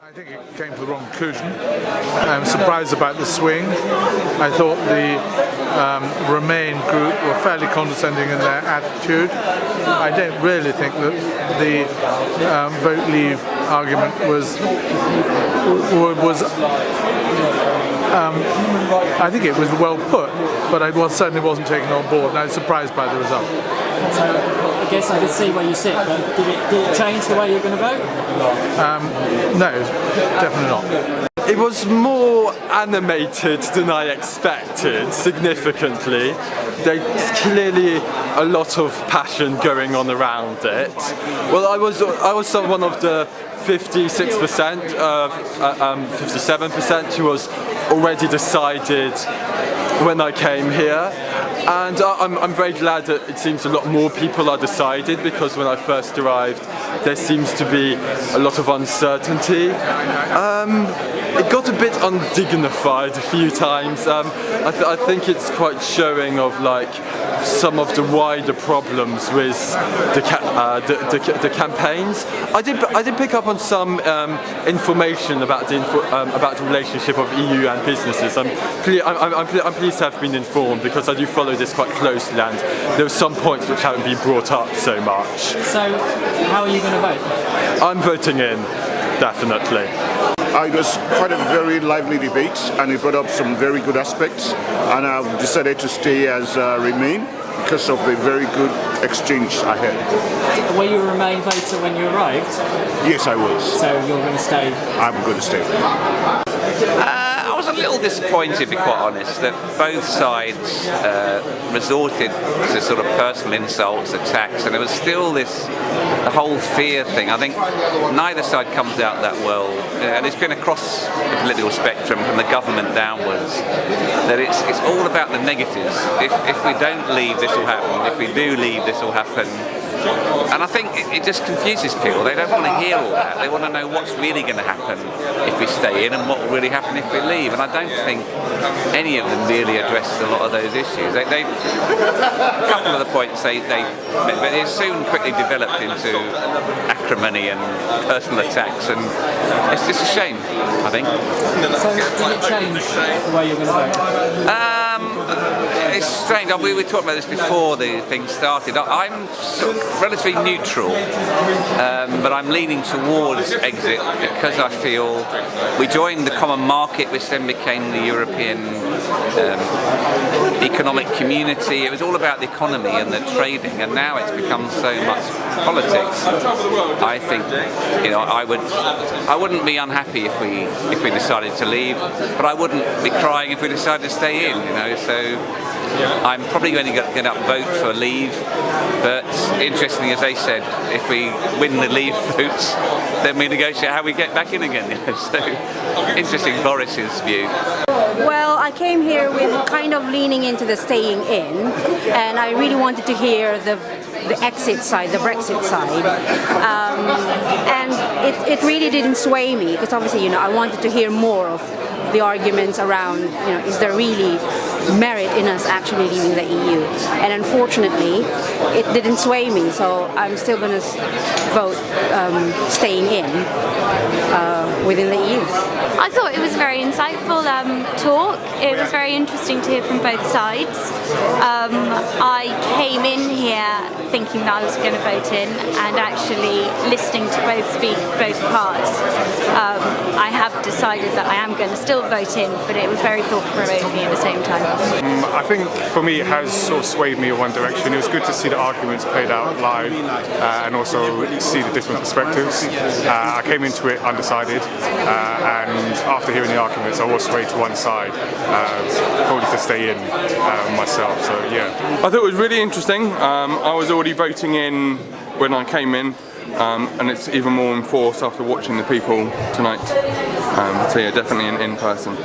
I think it came to the wrong conclusion. I'm surprised about the swing. I thought the Remain group were fairly condescending in their attitude. I don't really think that the vote leave argument was I think it was well put, but I certainly wasn't taken on board, and I was surprised by the result. So I guess I could see where you sit, but did it change the way you're going to vote? No, definitely not. It was more animated than I expected, significantly. There's clearly a lot of passion going on around it. Well, I was one of the 56%, 57% who was already decided when I came here. And I'm very glad that it seems a lot more people are decided, because when I first arrived there seems to be a lot of uncertainty. It got a bit undignified a few times. I think it's quite showing of like some of the wider problems with the campaigns. I did pick up on some information about the relationship of EU and businesses. I'm pleased to have been informed, because I do follow this quite closely, and there are some points which haven't been brought up so much. So, how are you going to vote? I'm voting in, definitely. It was quite a very lively debate, and it brought up some very good aspects, and I've decided to stay as Remain because of the very good exchange I had. Were you a Remain voter when you arrived? Yes, I was. So you're going to stay? I'm going to stay. I was a little disappointed, to be quite honest, that both sides resorted to sort of personal insults, attacks, and there was still the whole fear thing. I think neither side comes out that well, and it's been across the political spectrum from the government downwards, that it's all about the negatives. If we don't leave, this will happen. If we do leave, this will happen. And I think it just confuses people. They don't want to hear all that. They want to know what's really going to happen if we stay in, and what will really happen if we leave. And I don't think any of them really addressed a lot of those issues. A couple of the points but it soon quickly developed into acrimony and personal attacks, and it's just a shame, I think. So did it change the way you're going to vote? It's strange. We were talking about this before the thing started. I'm sort of relatively neutral, but I'm leaning towards exit, because I feel we joined the common market, which then became the European economic community. It was all about the economy and the trading, and now it's become so much politics. I think, I wouldn't be unhappy if we decided to leave, but I wouldn't be crying if we decided to stay in. So I'm probably going to vote for leave, but interestingly, as they said, if we win the leave votes, then we negotiate how we get back in again. So interesting, Boris's view. Well, I came here with kind of leaning into the staying in, and I really wanted to hear the exit side, the Brexit side, and it really didn't sway me, because obviously, I wanted to hear more of the arguments around, is there really merit in us actually leaving the EU? And unfortunately, it didn't sway me, so I'm still going to vote staying in within the EU. I thought it was a very insightful talk. It was very interesting to hear from both sides. I came in here thinking that I was going to vote in, and actually listening to both parts. I have decided that I am going to still vote in, but it was very thought-provoking at the same time. I think for me it has sort of swayed me in one direction. It was good to see the arguments played out live, and also see the different perspectives. I came into it undecided, and after hearing the arguments I was swayed to one side, probably to stay in myself, so yeah. I thought it was really interesting. I was already voting in when I came in, and it's even more enforced after watching the people tonight. So yeah, definitely in person.